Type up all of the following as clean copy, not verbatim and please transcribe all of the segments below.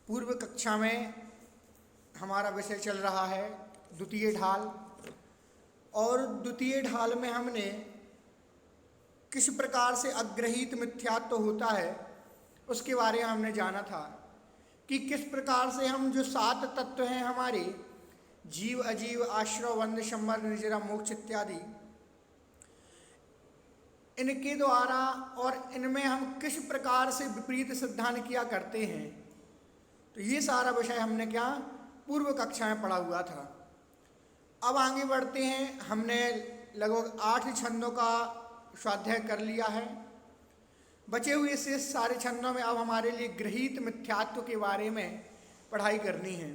पूर्व कक्षा में हमारा विषय चल रहा है द्वितीय ढाल। और द्वितीय ढाल में हमने किस प्रकार से अग्रहीत मिथ्यात्व होता है उसके बारे में हमने जाना था कि किस प्रकार से हम जो 7 तत्व हैं हमारे जीव, अजीव, आश्रव, वंद, शंबर, निर्जरा, मोक्ष इत्यादि, इनके द्वारा और इनमें हम किस प्रकार से विपरीत सिद्धांत किया करते हैं, तो ये सारा विषय हमने क्या पूर्व कक्षा में पढ़ा हुआ था। अब आगे बढ़ते हैं। हमने लगभग 8 छंदों का स्वाध्याय कर लिया है। बचे हुए शेष सारे छंदों में अब हमारे लिए गृहीत मिथ्यात्व के बारे में पढ़ाई करनी है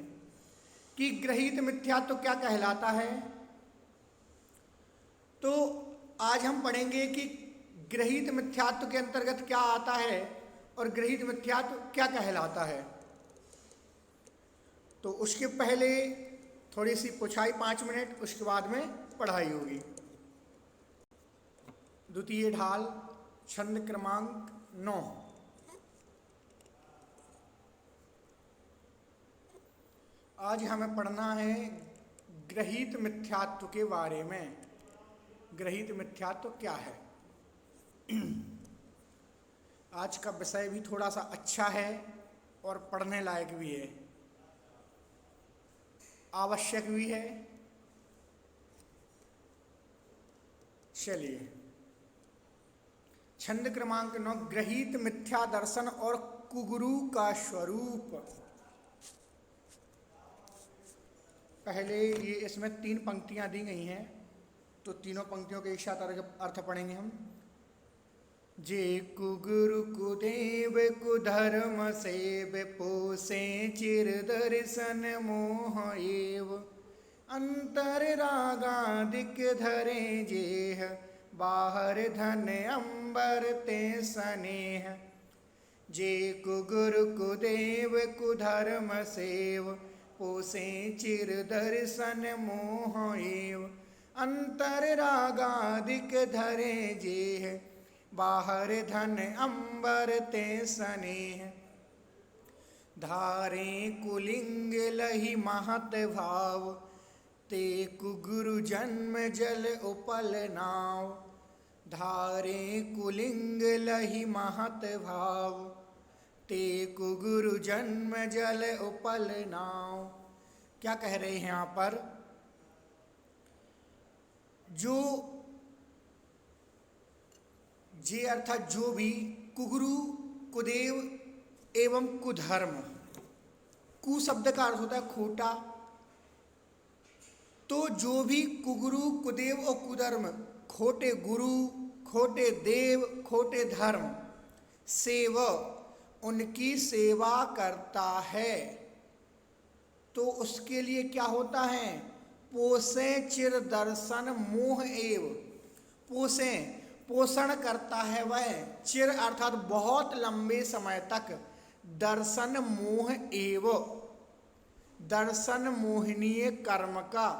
कि गृहीत मिथ्यात्व क्या कहलाता है। तो आज हम पढ़ेंगे कि गृहीत मिथ्यात्व के अंतर्गत क्या आता है और गृहीत मिथ्यात्व क्या कहलाता है। तो उसके पहले थोड़ी सी पुछाई 5 मिनट, उसके बाद में पढ़ाई होगी। द्वितीय ढाल छंद क्रमांक 9। आज हमें पढ़ना है गृहीत मिथ्यात्व के बारे में। गृहीत मिथ्यात्व क्या है। आज का विषय भी थोड़ा सा अच्छा है और पढ़ने लायक भी है, आवश्यक भी है। चलिए, छंद क्रमांक 9, गृहीत मिथ्या दर्शन और कुगुरु का स्वरूप। पहले ये इसमें 3 पंक्तियां दी गई हैं, तो तीनों पंक्तियों के एक साथ अर्थ पढ़ेंगे हम। जे कुगुरु कुदेव कुधर्म सेव पोसे चिर दर्शन मोह एव अंतर रागादिक धरे जेह बाहर धन अंबर ते स्नेह। जे कुगुरु कुदेव कुधर्म सेव पोसे चिर दर्शन मोह एव अंतर रागादिक धरे जेह बाहर धन अंबर ते स्नेह। धारे कुलिंग लहि महत भाव ते कुगुरु जन्म जल उपल नाव। धारे कुलिंग लहि महत भाव ते कुगुरु जन्म जल उपल नाव। क्या कह रहे हैं यहाँ पर, जो जे अर्थात जो भी कुगुरु, कुदेव एवं कुधर्म। कु शब्द का अर्थ होता है खोटा। तो जो भी कुगुरु, कुदेव और कुधर्म, खोटे गुरु, खोटे देव, खोटे धर्म, सेव, उनकी सेवा करता है, तो उसके लिए क्या होता है, पोसे चिर दर्शन मोह एव। पोसे, पोषण करता है वह, चिर अर्थात बहुत लंबे समय तक, दर्शन मोह एव, दर्शन मोहनीय कर्म का।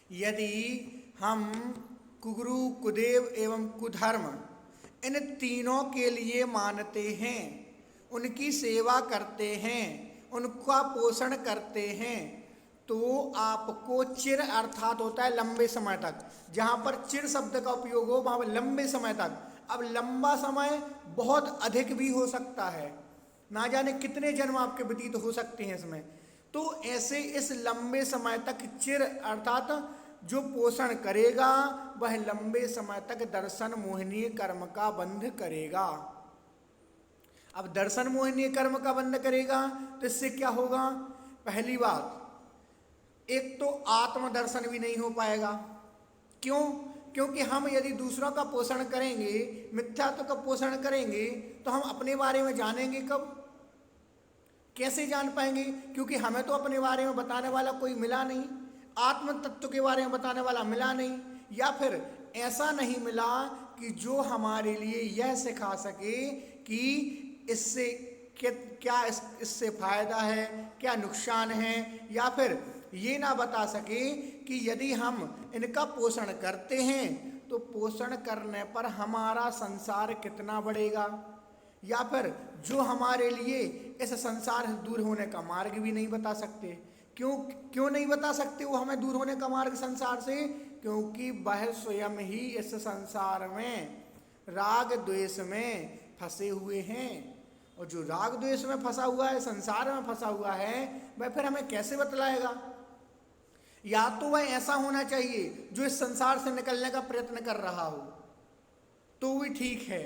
यदि हम कुगुरु, कुदेव एवं कुधर्म इन तीनों के लिए मानते हैं, उनकी सेवा करते हैं, उनका पोषण करते हैं, तो आपको चिर अर्थात होता है लंबे समय तक। जहाँ पर चिर शब्द का उपयोग हो वहाँ पर लंबे समय तक। अब लंबा समय बहुत अधिक भी हो सकता है, ना जाने कितने जन्म आपके व्यतीत हो सकते हैं इसमें। तो ऐसे इस लंबे समय तक चिर अर्थात जो पोषण करेगा वह लंबे समय तक दर्शन मोहनीय कर्म का बंध करेगा। अब दर्शन मोहनीय कर्म का बंध करेगा तो इससे क्या होगा, पहली बात, एक तो आत्मदर्शन भी नहीं हो पाएगा। क्यों? क्योंकि हम यदि दूसरों का पोषण करेंगे, मिथ्यात्व का पोषण करेंगे, तो हम अपने बारे में जानेंगे कब, कैसे जान पाएंगे? क्योंकि हमें तो अपने बारे में बताने वाला कोई मिला नहीं, आत्म तत्व के बारे में बताने वाला मिला नहीं, या फिर ऐसा नहीं मिला कि जो हमारे लिए यह सिखा सके कि इससे क्या इससे फायदा है, क्या नुकसान है, या फिर ये ना बता सके कि यदि हम इनका पोषण करते हैं तो पोषण करने पर हमारा संसार कितना बढ़ेगा, या फिर जो हमारे लिए इस संसार से दूर होने का मार्ग भी नहीं बता सकते। क्यों नहीं बता सकते वो हमें दूर होने का मार्ग संसार से? क्योंकि वह स्वयं ही इस संसार में राग द्वेष में फंसे हुए हैं। और जो राग द्वेष में फंसा हुआ है, संसार में फंसा हुआ है, वह फिर हमें कैसे बतलाएगा? या तो वह ऐसा होना चाहिए जो इस संसार से निकलने का प्रयत्न कर रहा हो, तो भी ठीक है।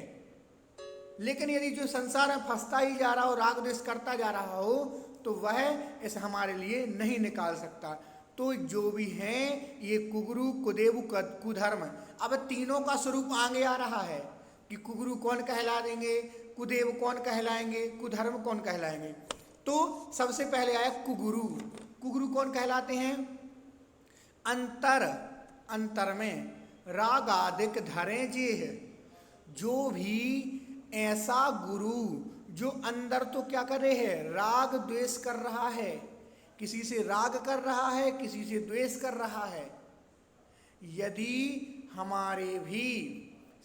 लेकिन यदि जो संसार में फंसता ही जा रहा हो, राग द्वेष करता जा रहा हो, तो वह इस हमारे लिए नहीं निकाल सकता। तो जो भी हैं ये कुगुरु, कुदेव, कुधर्म। अब तीनों का स्वरूप आगे आ रहा है कि कुगुरु कौन कहला देंगे, कुदेव कौन कहलाएंगे, कुधर्म कौन कहलाएंगे। तो सबसे पहले आया कुगुरु। कुगुरु कौन कहलाते हैं? अंतर में राग आदिक धरे जे है। जो भी ऐसा गुरु जो अंदर तो क्या कर रहे हैं, राग द्वेष कर रहा है, किसी से राग कर रहा है, किसी से द्वेष कर रहा है। यदि हमारे भी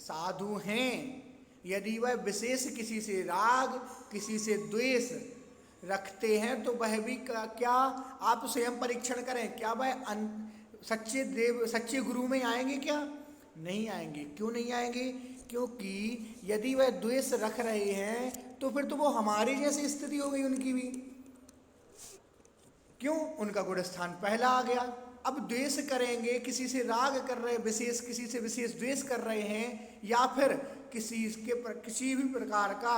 साधु हैं, यदि वह विशेष किसी से राग, किसी से द्वेष रखते हैं, तो वह भी क्या, आप स्वयं परीक्षण करें, क्या वह सच्चे गुरु में आएंगे? क्या नहीं आएंगे। क्यों नहीं आएंगे? क्योंकि यदि वह द्वेष रख रहे हैं तो फिर तो वो हमारी जैसी स्थिति हो गई उनकी भी। क्यों? उनका गुण स्थान पहला आ गया। अब द्वेष करेंगे, किसी से राग कर रहे हैं, विशेष किसी से विशेष द्वेष कर रहे हैं, या फिर किसी भी प्रकार का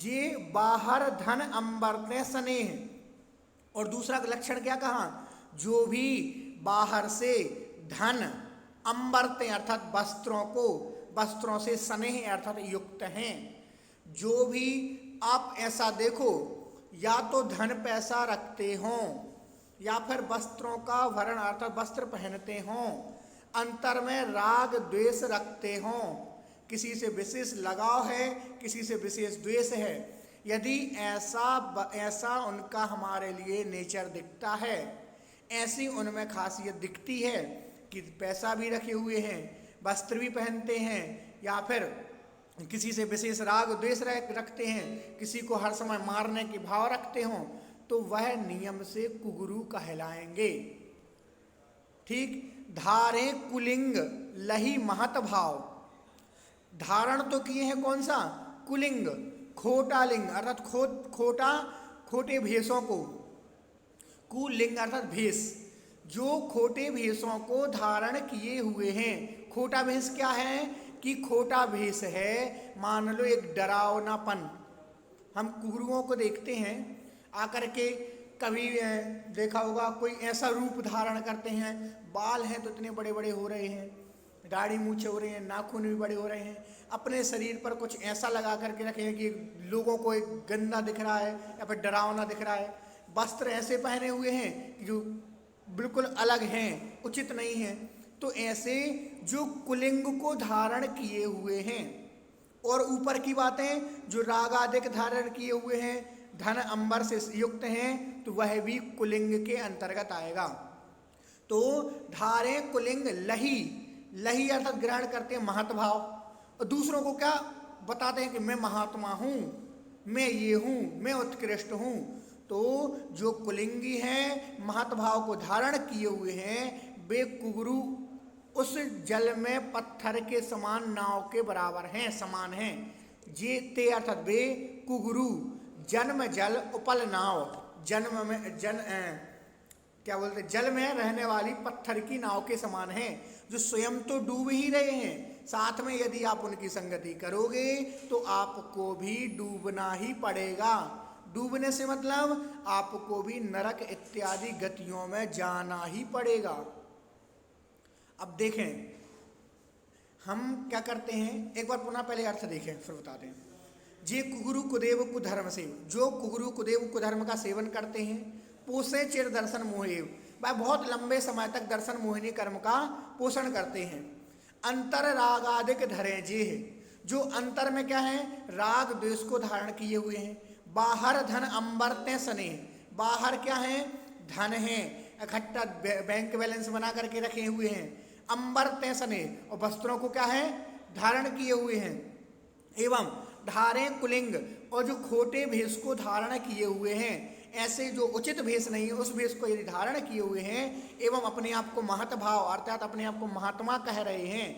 जे बाहर धन अंबरते स्नेह। और दूसरा लक्षण क्या कहा? जो भी बाहर से धन अंबरते अर्थात वस्त्रों से स्नेह अर्थात युक्त हैं। जो भी आप ऐसा देखो, या तो धन पैसा रखते हों, या फिर वस्त्रों का भरण अर्थात वस्त्र पहनते हों, अंतर में राग द्वेष रखते हों, किसी से विशेष लगाव है, किसी से विशेष द्वेष है, यदि ऐसा उनका हमारे लिए नेचर दिखता है, ऐसी उनमें खासियत दिखती है कि पैसा भी रखे हुए हैं, वस्त्र भी पहनते हैं, या फिर किसी से विशेष राग द्वेष रखते हैं, किसी को हर समय मारने के भाव रखते हों, तो वह नियम से कुगुरु कहलाएंगे। ठीक। धारे कुलिंग लही महत भाव। धारण तो किए हैं कौन सा? कुलिंग, खोटा लिंग अर्थात खोटे भेषों को। कुलिंग अर्थात भेष, जो खोटे भेषों को धारण किए हुए हैं। खोटा भेष क्या है? कि खोटा भेष है, मान लो एक डरावनापन। हम कुगुरुओं को देखते हैं आकर के, कभी देखा होगा कोई ऐसा रूप धारण करते हैं, बाल हैं तो इतने बड़े बड़े हो रहे हैं, दाढ़ी मूछे हो रही हैं, नाखून भी बड़े हो रहे हैं, अपने शरीर पर कुछ ऐसा लगा करके रखे हैं कि लोगों को एक गंदा दिख रहा है या फिर डरावना दिख रहा है। वस्त्र ऐसे पहने हुए हैं जो बिल्कुल अलग हैं, उचित नहीं हैं। तो ऐसे जो कुलिंग को धारण किए हुए हैं, और ऊपर की बातें जो राग आदिक धारण किए हुए हैं, धन अंबर से युक्त हैं, तो वह भी कुलिंग के अंतर्गत आएगा। तो धारे कुलिंग लही अर्थात ग्रहण करते हैं महत्भाव, और दूसरों को क्या बताते हैं कि मैं महात्मा हूँ, मैं ये हूँ, मैं उत्कृष्ट हूँ। तो जो कुलिंगी हैं, महत्भाव को धारण किए हुए हैं, वे कुगुरु उस जल में पत्थर के समान नाव के बराबर हैं, समान हैं। जे ते अर्थात वे कुगुरु जन्म जल उपल नाव, जन्म में जल में रहने वाली पत्थर की नाव के समान हैं, जो स्वयं तो डूब ही रहे हैं, साथ में यदि आप उनकी संगति करोगे तो आपको भी डूबना ही पड़ेगा। डूबने से मतलब आपको भी नरक इत्यादि गतियों में जाना ही पड़ेगा। अब देखें हम क्या करते हैं, एक बार पुनः पहले अर्थ देखें फिर बताते हैं। जे कुगुरु कुदेव कुधर्म से, जो कुगुरु कुदेव कुधर्म का सेवन करते हैं, पोषे चिर दर्शन मोहे, वह बहुत लंबे समय तक दर्शन मोहिनी कर्म का पोषण करते हैं। अंतर रागादिक धरे जे है, जो अंतर में क्या है, राग द्वेष को धारण किए हुए हैं। बाहर धन अंबरते सने, बाहर क्या है, धन है, इकट्ठा बैंक बैलेंस बना करके रखे हुए हैं। अंबरते सने, और वस्त्रों को क्या है, धारण किए हुए हैं। एवं धारे कुलिंग, और जो खोटे भेष को धारण किए हुए हैं, ऐसे जो उचित भेष नहीं है उस भेष को यदि धारण किए हुए हैं एवं अपने आप को महत भाव अर्थात अपने आप को महात्मा कह रहे हैं,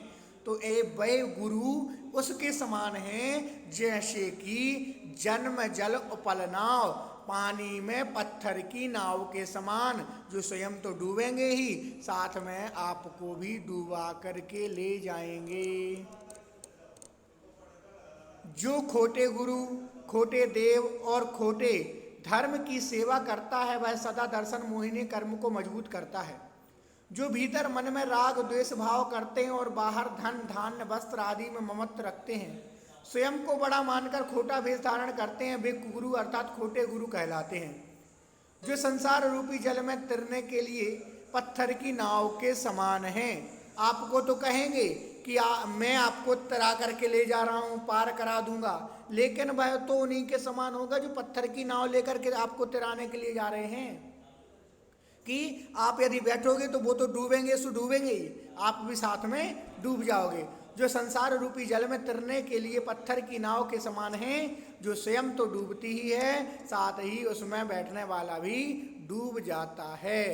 तो ए वे गुरु उसके समान हैं जैसे कि जन्म जल उपल नाव, पानी में पत्थर की नाव के समान, जो स्वयं तो डूबेंगे ही साथ में आपको भी डूबा करके ले जाएंगे। जो खोटे गुरु, खोटे देव और खोटे धर्म की सेवा करता है वह सदा दर्शन मोहिनी कर्म को मजबूत करता है। जो भीतर मन में राग द्वेष भाव करते हैं और बाहर धन धान्य वस्त्र आदि में ममत्व रखते हैं, स्वयं को बड़ा मानकर खोटा भेष धारण करते हैं, वे कुगुरु अर्थात खोटे गुरु कहलाते हैं। जो संसार रूपी जल में तैरने के लिए पत्थर की नाव के समान हैं। आपको तो कहेंगे कि मैं आपको तैरा करके ले जा रहा हूँ, पार करा दूंगा, लेकिन वह तो उन्हीं के समान होगा जो पत्थर की नाव लेकर के आपको तैराने के लिए जा रहे हैं। कि आप यदि बैठोगे तो वो तो डूबेंगे, सो डूबेंगे ही, आप भी साथ में डूब जाओगे। जो संसार रूपी जल में तैरने के लिए पत्थर की नाव के समान हैं, जो स्वयं तो डूबती ही है, साथ ही उसमें बैठने वाला भी डूब जाता है।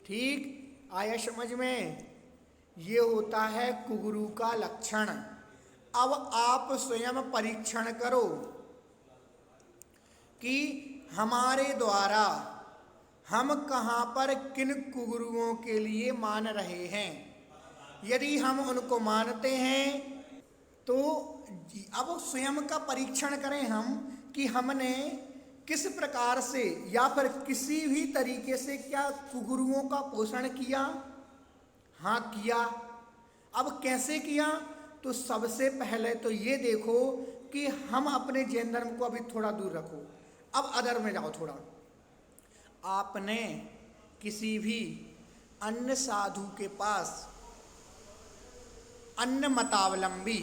ठीक आया समझ में? ये होता है कुगुरु का लक्षण। अब आप स्वयं परीक्षण करो कि हमारे द्वारा हम कहाँ पर किन कुगुरुओं के लिए मान रहे हैं। यदि हम उनको मानते हैं तो अब स्वयं का परीक्षण करें हम कि हमने किस प्रकार से या फिर किसी भी तरीके से क्या कुगुरुओं का पोषण किया। हाँ किया। अब कैसे किया? तो सबसे पहले तो ये देखो कि हम अपने जैन धर्म को अभी थोड़ा दूर रखो, अब अदर में जाओ थोड़ा। आपने किसी भी अन्य साधु के पास अन्य मतावलंबी,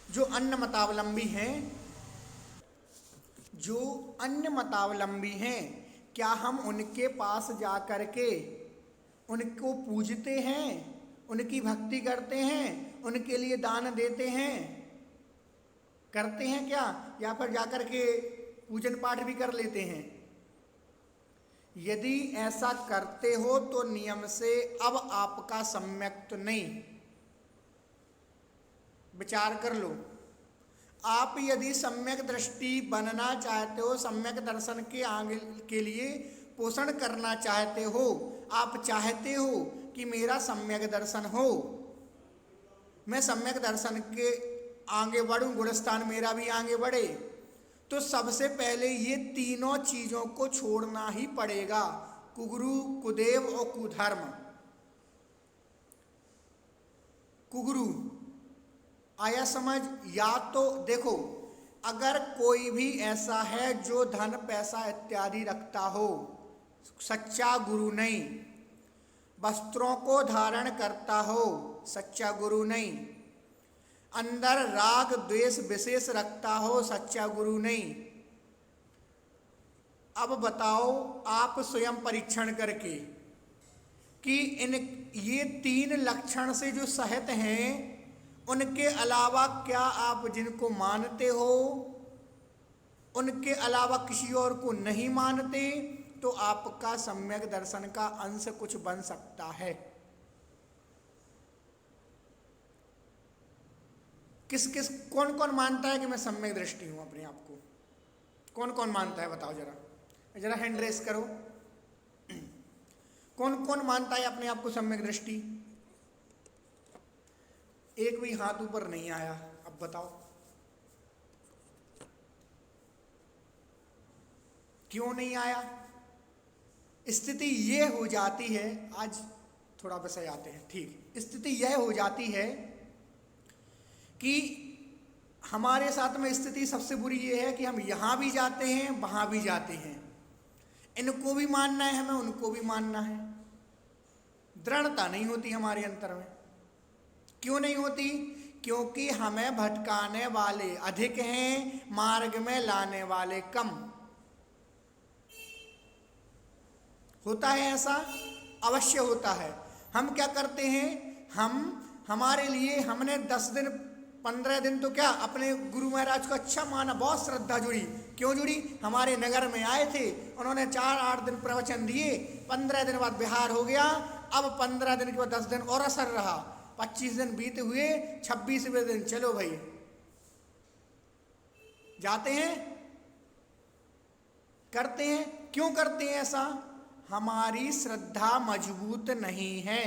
जो अन्य मतावलंबी हैं, क्या हम उनके पास जा कर के उनको पूजते हैं, उनकी भक्ति करते हैं, उनके लिए दान देते हैं, करते हैं क्या? या फिर जाकर के पूजन पाठ भी कर लेते हैं? यदि ऐसा करते हो तो नियम से अब आपका सम्यक तो नहीं। विचार कर लो। आप यदि सम्यक दृष्टि बनना चाहते हो, सम्यक दर्शन के आगे के लिए पोषण करना चाहते हो, आप चाहते हो कि मेरा सम्यक दर्शन हो, मैं सम्यक दर्शन के आगे बढ़ूं, गुणस्थान मेरा भी आगे बढ़े, तो सबसे पहले ये तीनों चीजों को छोड़ना ही पड़ेगा। कुगुरु, कुदेव और कुधर्म। कुगुरु आया समझ? या तो देखो, अगर कोई भी ऐसा है जो धन पैसा इत्यादि रखता हो, सच्चा गुरु नहीं, वस्त्रों को धारण करता हो, सच्चा गुरु नहीं, अंदर राग द्वेष विशेष रखता हो, सच्चा गुरु नहीं। अब बताओ आप स्वयं परीक्षण करके कि ये तीन लक्षण से जो सहित हैं, उनके अलावा क्या आप जिनको मानते हो, उनके अलावा किसी और को नहीं मानते, तो आपका सम्यक दर्शन का अंश कुछ बन सकता है। कौन कौन मानता है कि मैं सम्यक दृष्टि हूं अपने आप को? कौन कौन मानता है बताओ जरा, जरा हैंड रेस करो। कौन कौन मानता है अपने आप को सम्यक दृष्टि? एक भी हाथ ऊपर नहीं आया। अब बताओ क्यों नहीं आया? स्थिति ये हो जाती है, आज थोड़ा विषय आते हैं। ठीक, स्थिति यह हो जाती है कि हमारे साथ में स्थिति सबसे बुरी ये है कि हम यहां भी जाते हैं, वहां भी जाते हैं, इनको भी मानना है, हमें उनको भी मानना है। दृढ़ता नहीं होती हमारे अंतर में। क्यों नहीं होती? क्योंकि हमें भटकाने वाले अधिक हैं, मार्ग में लाने वाले कम। होता है ऐसा? अवश्य होता है। हम क्या करते हैं, हमारे लिए हमने 10 दिन 15 दिन तो क्या अपने गुरु महाराज को अच्छा माना, बहुत श्रद्धा जुड़ी। क्यों जुड़ी? हमारे नगर में आए थे, उन्होंने 4-8 दिन प्रवचन दिए, 15 दिन बाद बिहार हो गया। अब 15 दिन के बाद 10 दिन और असर रहा, 25 दिन बीते हुए, 26वें दिन चलो भाई जाते हैं, करते हैं। क्यों करते हैं ऐसा? हमारी श्रद्धा मजबूत नहीं है,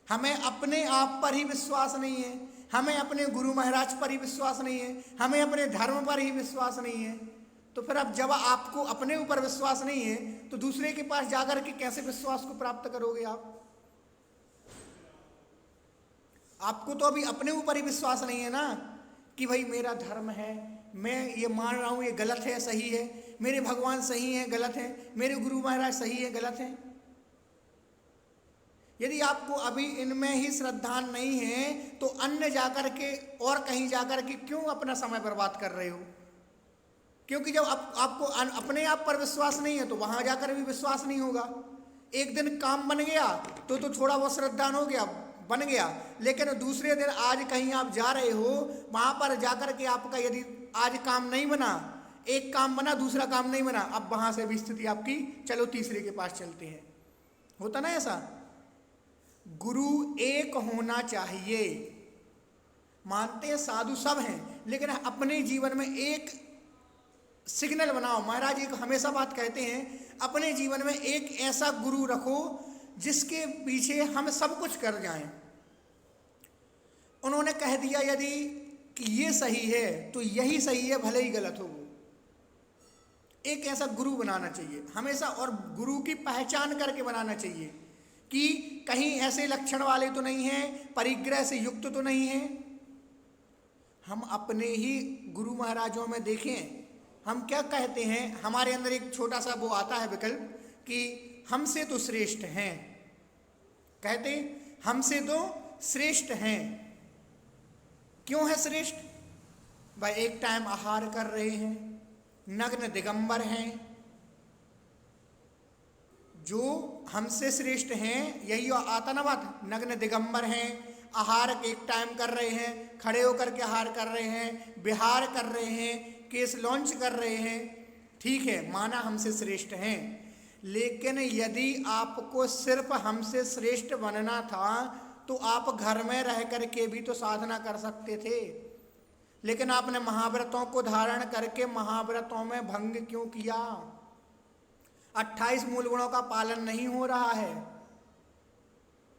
हमें अपने आप पर ही विश्वास नहीं है, हमें अपने गुरु महाराज पर ही विश्वास नहीं है, हमें अपने धर्म पर ही विश्वास नहीं है। तो फिर अब जब आपको अपने ऊपर विश्वास नहीं है तो दूसरे के पास जाकर के कैसे विश्वास को प्राप्त करोगे आप? आपको तो अभी अपने ऊपर ही विश्वास नहीं है ना, कि भाई मेरा धर्म है, मैं ये मान रहा हूं ये गलत है सही है, मेरे भगवान सही है गलत है, मेरे गुरु महाराज सही है गलत है। यदि आपको अभी इनमें ही श्रद्धा नहीं है तो अन्य जाकर के और कहीं जाकर के क्यों अपना समय बर्बाद कर रहे हो? क्योंकि जब आपको अपने आप पर विश्वास नहीं है तो वहां जाकर भी विश्वास नहीं होगा। एक दिन काम बन गया तो थोड़ा बहुत श्रद्धान हो गया, बन गया, लेकिन दूसरे दिन आज कहीं आप जा रहे हो, वहां पर जाकर के आपका यदि आज काम नहीं बना, एक काम बना दूसरा काम नहीं बना, अब वहां से भी स्थिति आपकी चलो तीसरे के पास चलते हैं, होता ना ऐसा। गुरु एक होना चाहिए, मानते हैं साधु सब हैं, लेकिन अपने जीवन में एक सिग्नल बनाओ। महाराज एक हमेशा बात कहते हैं, अपने जीवन में एक ऐसा गुरु रखो जिसके पीछे हम सब कुछ कर जाएं। उन्होंने कह दिया यदि कि ये सही है तो यही सही है, भले ही गलत हो। एक ऐसा गुरु बनाना चाहिए हमेशा, और गुरु की पहचान करके बनाना चाहिए कि कहीं ऐसे लक्षण वाले तो नहीं हैं, परिग्रह से युक्त तो नहीं है। हम अपने ही गुरु महाराजों में देखें, हम क्या कहते हैं, हमारे अंदर एक छोटा सा वो आता है विकल्प कि हमसे तो श्रेष्ठ हैं, कहते हमसे तो श्रेष्ठ हैं। क्यों है श्रेष्ठ? भाई एक टाइम आहार कर रहे हैं, नग्न दिगंबर हैं, जो हमसे श्रेष्ठ हैं, यही आता ना बात, नग्न दिगंबर हैं, आहार एक टाइम कर रहे हैं, खड़े होकर के आहार कर रहे हैं, विहार कर रहे हैं, केस लॉन्च कर रहे हैं, ठीक है, माना हमसे श्रेष्ठ हैं। लेकिन यदि आपको सिर्फ हमसे श्रेष्ठ बनना था तो आप घर में रह करके भी तो साधना कर सकते थे, लेकिन आपने महाव्रतों को धारण करके महाव्रतों में भंग क्यों किया? 28 मूल गुणों का पालन नहीं हो रहा है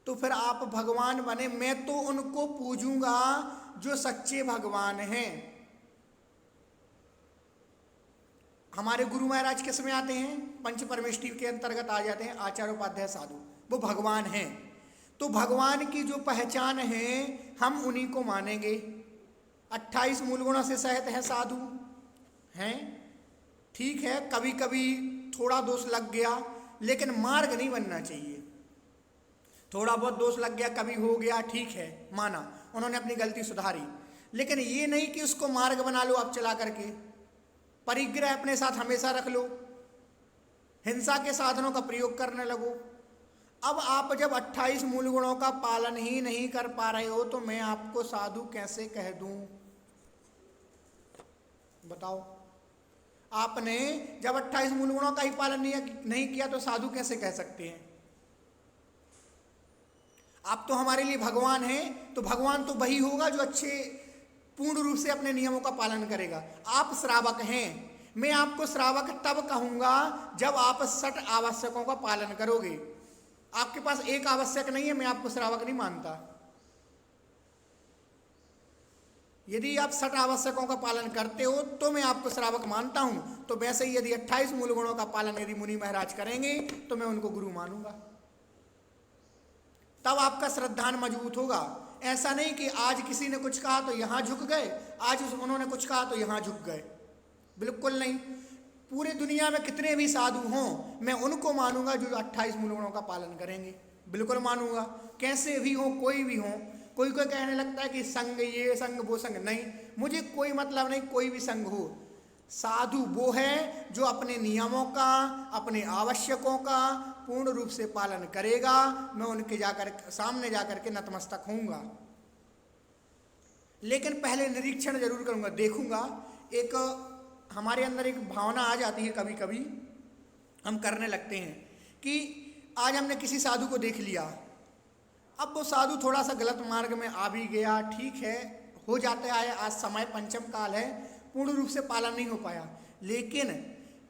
तो फिर आप भगवान बने। मैं तो उनको पूजूंगा जो सच्चे भगवान हैं। हमारे गुरु महाराज किस में आते हैं? पंच परमेष्टि के अंतर्गत आ जाते हैं, आचार्य उपाध्याय साधु, वो भगवान हैं। तो भगवान की जो पहचान है हम उन्हीं को मानेंगे। 28 मूल गुणों से सहित है साधु हैं, ठीक है, कभी कभी थोड़ा दोष लग गया, लेकिन मार्ग नहीं बनना चाहिए। थोड़ा बहुत दोष लग गया, कभी हो गया, ठीक है, माना, उन्होंने अपनी गलती सुधारी, लेकिन ये नहीं कि उसको मार्ग बना लो आप चला करके। परिग्रह अपने साथ हमेशा रख लो, हिंसा के साधनों का प्रयोग करने लगो। अब आप जब 28 मूल गुणों का पालन ही नहीं कर पा रहे हो तो मैं आपको साधु कैसे कह दूं? बताओ। आपने जब 28 मूल गुणों का ही पालन नहीं किया तो साधु कैसे कह सकते हैं? आप तो हमारे लिए भगवान हैं, तो भगवान तो वही होगा जो अच्छे पूर्ण रूप से अपने नियमों का पालन करेगा। आप श्रावक हैं, मैं आपको श्रावक तब कहूंगा जब आप 60 आवश्यकों का पालन करोगे। आपके पास एक आवश्यक नहीं है, मैं आपको श्रावक नहीं मानता। यदि आप 60 आवश्यकों का पालन करते हो तो मैं आपको श्रावक मानता हूं। तो वैसे ही यदि 28 मूल गुणों का पालन यदि मुनि महाराज करेंगे तो मैं उनको गुरु मानूंगा, तब आपका श्रद्धान मजबूत होगा। ऐसा नहीं कि आज किसी ने कुछ कहा तो यहां झुक गए, आज उन्होंने कुछ कहा तो यहां झुक गए, बिल्कुल नहीं। पूरे दुनिया में कितने भी साधु हों मैं उनको मानूंगा जो 28 मूल गुणों का पालन करेंगे, बिल्कुल मानूंगा, कैसे भी हो, कोई भी हो। कोई कहने लगता है कि संग ये संग वो संग, नहीं, मुझे कोई मतलब नहीं, कोई भी संग हो। साधु वो है जो अपने नियमों का, अपने आवश्यकों का पूर्ण रूप से पालन करेगा। मैं उनके सामने जाकर के नतमस्तक होऊंगा। लेकिन पहले निरीक्षण जरूर करूंगा, देखूंगा। एक हमारे अंदर एक भावना आ जाती है कभी कभी, हम करने लगते हैं कि आज हमने किसी साधु को देख लिया, अब वो साधु थोड़ा सा गलत मार्ग में आ भी गया, ठीक है, हो जाता है, आज समय पंचम काल है, पूर्ण रूप से पालन नहीं हो पाया, लेकिन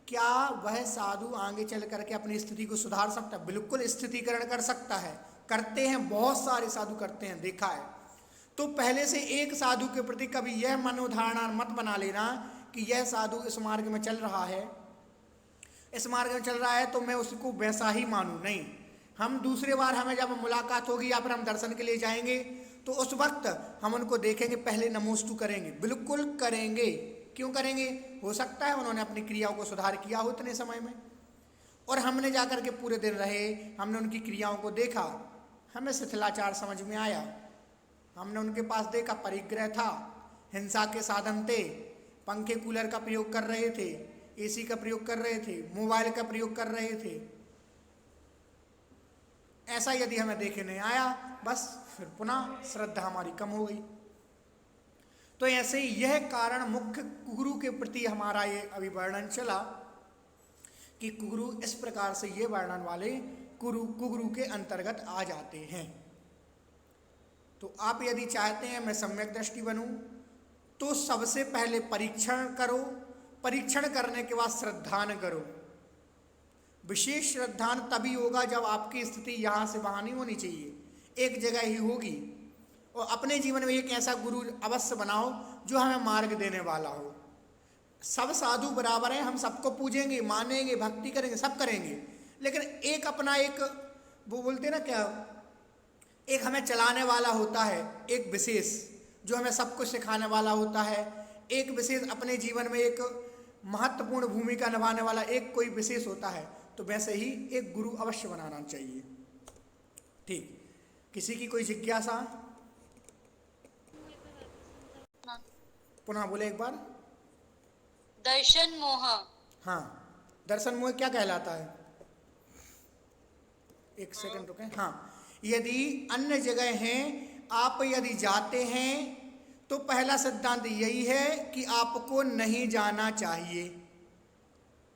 क्या वह साधु आगे चल करके अपनी स्थिति को सुधार सकता है? बिल्कुल स्थितिकरण कर सकता है, करते हैं, बहुत सारे साधु करते हैं, देखा है। तो पहले से एक साधु के प्रति कभी यह मनोधारणा मत बना लेना कि यह साधु इस मार्ग में चल रहा है, इस मार्ग में चल रहा है तो मैं उसको वैसा ही मानूं। नहीं, हम दूसरे बार हमें जब मुलाकात होगी या फिर हम दर्शन के लिए जाएंगे तो उस वक्त हम उनको देखेंगे, पहले नमोस्तु करेंगे, बिल्कुल करेंगे। क्यों करेंगे? हो सकता है उन्होंने अपनी क्रियाओं को सुधार किया हो इतने समय में, और हमने जाकर के पूरे दिन रहे, हमने उनकी क्रियाओं को देखा, हमें शिथिलाचार समझ में आया, हमने उनके पास देखा परिग्रह था, हिंसा के साधन थे, पंखे कूलर का प्रयोग कर रहे थे, एसी का प्रयोग कर रहे थे, मोबाइल का प्रयोग कर रहे थे, ऐसा यदि हमें देखे नहीं आया, बस फिर पुनः श्रद्धा हमारी कम हो गई। तो ऐसे यह कारण मुख्य कुगुरु के प्रति हमारा ये अभी वर्णन चला कि कुगुरु इस प्रकार से ये वर्णन वाले कुगुरु के अंतर्गत आ जाते हैं। तो आप यदि चाहते हैं मैं सम्यक दृष्टि बनूं तो सबसे पहले परीक्षण करो, परीक्षण करने के बाद श्रद्धान करो। विशेष श्रद्धान तभी होगा जब आपकी स्थिति यहाँ से वहाँ नहीं होनी चाहिए, एक जगह ही होगी। और अपने जीवन में एक ऐसा गुरु अवश्य बनाओ जो हमें मार्ग देने वाला हो। सब साधु बराबर हैं, हम सबको पूजेंगे, मानेंगे, भक्ति करेंगे, सब करेंगे, लेकिन एक अपना एक वो बोलते ना क्या, एक हमें चलाने वाला होता है, एक विशेष जो हमें सब कुछ सिखाने वाला होता है, एक विशेष अपने जीवन में एक महत्वपूर्ण भूमिका निभाने वाला एक कोई विशेष होता है। तो वैसे ही एक गुरु अवश्य बनाना चाहिए। ठीक, किसी की कोई जिज्ञासा? पुनः बोले एक बार। दर्शन मोह। हाँ, दर्शन मोह क्या कहलाता है? एक सेकंड रुके। हाँ, यदि अन्य जगह हैं, आप यदि जाते हैं तो पहला सिद्धांत यही है कि आपको नहीं जाना चाहिए।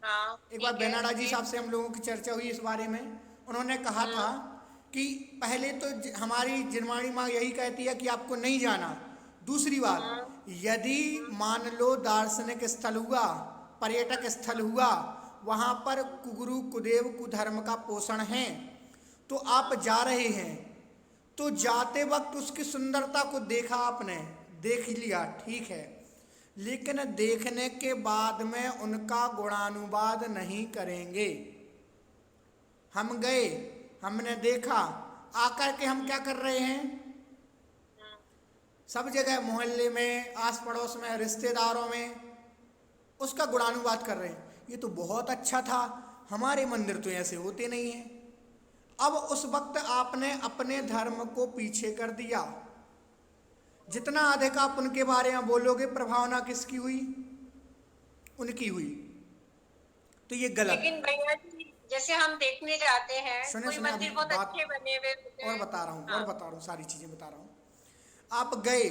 हाँ, एक बार बेनाडा जी साहब से हम लोगों की चर्चा हुई इस बारे में, उन्होंने कहा था कि पहले तो हमारी जिनवाणी माँ यही कहती है कि आपको नहीं जाना। दूसरी बात, यदि मान लो दार्शनिक स्थल हुआ, पर्यटक स्थल हुआ, वहां पर कुगुरु कुदेव कुधर्म का पोषण है, तो आप जा रहे हैं, तो जाते वक्त उसकी सुंदरता को देखा, आपने देख लिया, ठीक है, लेकिन देखने के बाद में उनका गुणानुवाद नहीं करेंगे। हम गए, हमने देखा, आकर के हम क्या कर रहे हैं? सब जगह, मोहल्ले में, आस पड़ोस में, रिश्तेदारों में उसका गुणानुवाद कर रहे हैं। ये तो बहुत अच्छा था, हमारे मंदिर तो ऐसे होते नहीं हैं। अब उस वक्त आपने अपने धर्म को पीछे कर दिया। जितना अधिक आप उनके बारे में बोलोगे, प्रभावना किसकी हुई? उनकी हुई। तो ये गलत। लेकिन भैया जी, जैसे हम देखने जाते हैं, कोई मंदिर बहुत अच्छे बने हुए होते हैं। और बता रहा हूँ, और बता रहा हूँ, सारी चीजें बता रहा हूँ। आप गए,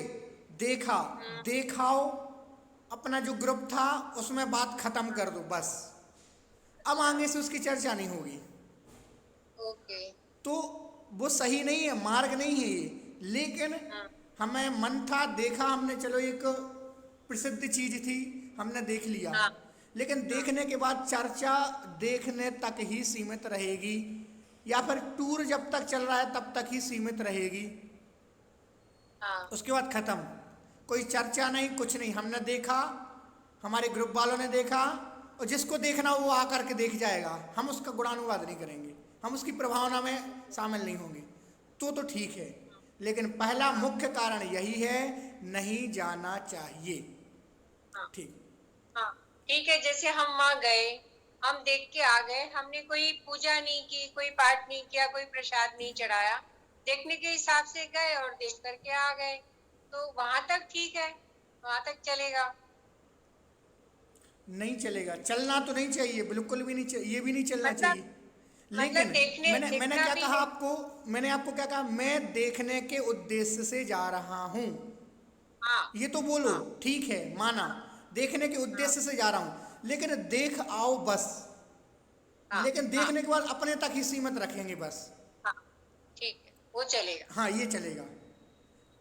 देखा, देखाओ, अपना जो ग्रुप था उसमें बात खत्म कर दो, बस। अब आगे से उसकी चर्चा नहीं होगी। ओके। तो वो सही नहीं है, मार्ग नहीं है ये। लेकिन हमें मन था, देखा हमने, चलो एक प्रसिद्ध चीज थी, हमने देख लिया, लेकिन देखने के बाद चर्चा देखने तक ही सीमित रहेगी, या फिर टूर जब तक चल रहा है तब तक ही सीमित रहेगी। उसके बाद खत्म, कोई चर्चा नहीं, कुछ नहीं। हमने देखा, हमारे ग्रुप वालों ने देखा, और जिसको देखना वो आकर के देख जाएगा, हम उसका गुणानुवाद नहीं करेंगे, हम उसकी प्रभावना में शामिल नहीं होंगे, तो ठीक है। लेकिन पहला मुख्य कारण यही है, नहीं जाना चाहिए। ठीक, हाँ, ठीक है। जैसे हम वहाँ गए, हम देख के आ गए, हमने कोई पूजा नहीं की, कोई पाठ नहीं किया, कोई प्रसाद नहीं चढ़ाया, देखने के हिसाब से गए और देख करके आ गए, तो वहां तक ठीक है, वहां तक चलेगा। नहीं चलेगा, चलना तो नहीं चाहिए, बिल्कुल भी नहीं चाहिए, ये भी नहीं चलना चाहिए। लेकिन मैंने क्या कहा आपको, मैंने आपको क्या कहा? मैं देखने के उद्देश्य से जा रहा हूँ। हाँ ये तो बोलो, हाँ ठीक है, माना, देखने के हाँ उद्देश्य से जा रहा हूं, लेकिन देख आओ बस। हाँ लेकिन हाँ देखने के बाद अपने तक ही सीमित रखेंगे बस। हाँ, ठीक है, वो चलेगा। हाँ, ये चलेगा।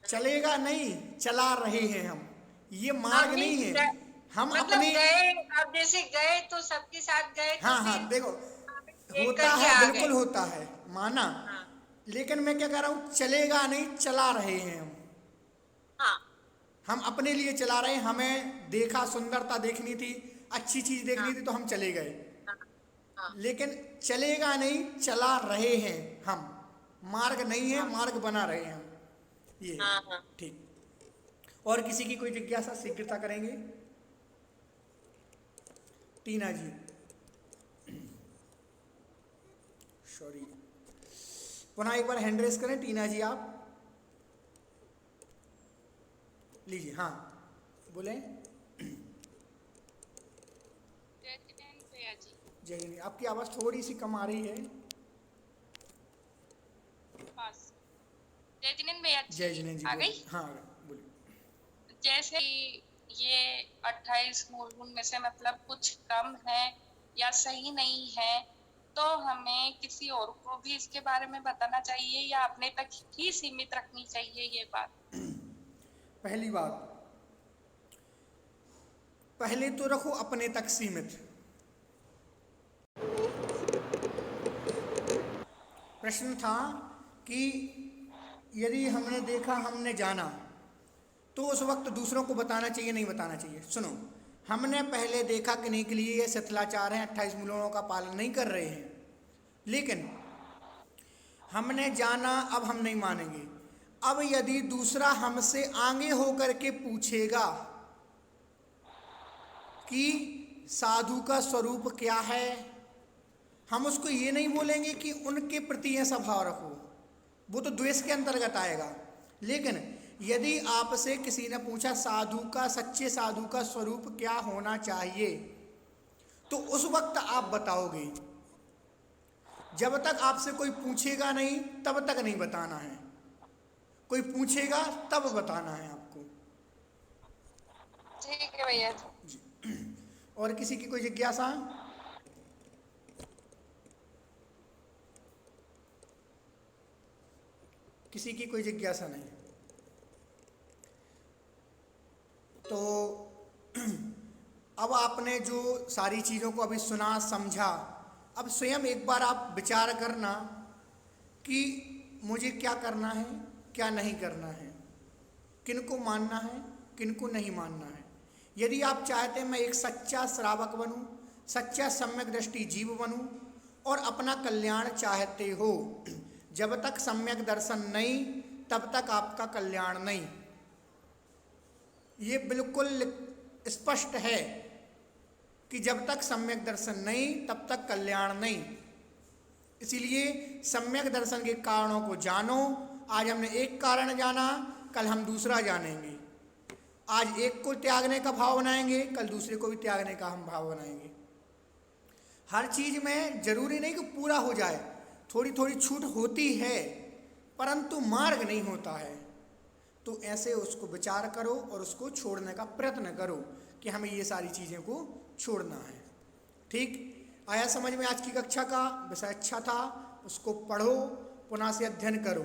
चलेगा नहीं, चला रहे हैं हम, ये हाँ मार्ग नहीं मीन्स है। हम मतलब अपने, गए, अब जैसे गए तो सबके साथ गए तो हाँ हाँ, फिर देखो, देख होता करके है, आ गए। बिल्कुल होता है, माना, हाँ लेकिन मैं क्या कह रहा हूं, चलेगा नहीं, चला रहे हैं हम। हाँ हम अपने लिए चला रहे हैं, हमें देखा, सुंदरता देखनी थी, अच्छी चीज देखनी हाँ थी, तो हम चले गए। हाँ हाँ लेकिन चलेगा नहीं, चला रहे हैं हम, मार्ग नहीं है, हाँ मार्ग बना रहे हैं हम, ये है। हाँ हाँ। ठीक। और किसी की कोई जिज्ञासा शीघ्रता करेंगे? टीना जी, सॉरी, पुनः एक बार हैंड रेस करें, टीना जी आप लीजिए, हाँ बोले। जय हिंद। आपकी आवाज़ थोड़ी सी कम आ रही है। जय जिनेंद्र भैया जय जिनेंद्र जी आ बोलिए। गई। हाँ, बोलिए। जैसे कि ये 28 मूल गुण में से मतलब कुछ कम है या सही नहीं है, तो हमें किसी और को भी इसके बारे में बताना चाहिए या अपने तक ही सीमित रखनी चाहिए ये बात? पहली बात, पहले तो रखो अपने तक सीमित। प्रश्न था कि यदि हमने देखा, हमने जाना, तो उस वक्त दूसरों को बताना चाहिए, नहीं बताना चाहिए? सुनो, हमने पहले देखा कि नहीं के लिए ये शिथिलाचार हैं, 28 मूलों का पालन नहीं कर रहे हैं, लेकिन हमने जाना, अब हम नहीं मानेंगे। अब यदि दूसरा हमसे आगे होकर के पूछेगा कि साधु का स्वरूप क्या है, हम उसको ये नहीं बोलेंगे कि उनके प्रति ऐसा भाव रखो, वो तो द्वेष के अंतर्गत आएगा। लेकिन यदि आपसे किसी ने पूछा साधु का, सच्चे साधु का स्वरूप क्या होना चाहिए, तो उस वक्त आप बताओगे। जब तक आपसे कोई पूछेगा नहीं, तब तक नहीं बताना है। कोई पूछेगा तब बताना है आपको। ठीक है भैया। जी। और किसी की कोई जिज्ञासा? किसी की कोई जिज्ञासा नहीं? तो अब आपने जो सारी चीज़ों को अभी सुना, समझा, अब स्वयं एक बार आप विचार करना कि मुझे क्या करना है, क्या नहीं करना है, किनको मानना है, किनको नहीं मानना है। यदि आप चाहते हैं मैं एक सच्चा श्रावक बनूं, सच्चा सम्यक दृष्टि जीव बनूं और अपना कल्याण चाहते हो, जब तक सम्यक दर्शन नहीं, तब तक आपका कल्याण नहीं। ये बिल्कुल स्पष्ट है कि जब तक सम्यक दर्शन नहीं, तब तक कल्याण नहीं। इसीलिए सम्यक दर्शन के कारणों को जानो। आज हमने एक कारण जाना, कल हम दूसरा जानेंगे। आज एक को त्यागने का भाव बनाएंगे, कल दूसरे को भी त्यागने का हम भाव बनाएंगे। हर चीज में जरूरी नहीं कि पूरा हो जाए, थोड़ी थोड़ी छूट होती है, परंतु मार्ग नहीं होता है। तो ऐसे उसको विचार करो और उसको छोड़ने का प्रयत्न करो कि हमें ये सारी चीज़ें को छोड़ना है। ठीक आया समझ में? आज की कक्षा का विषय अच्छा था, उसको पढ़ो, पुनः से अध्ययन करो।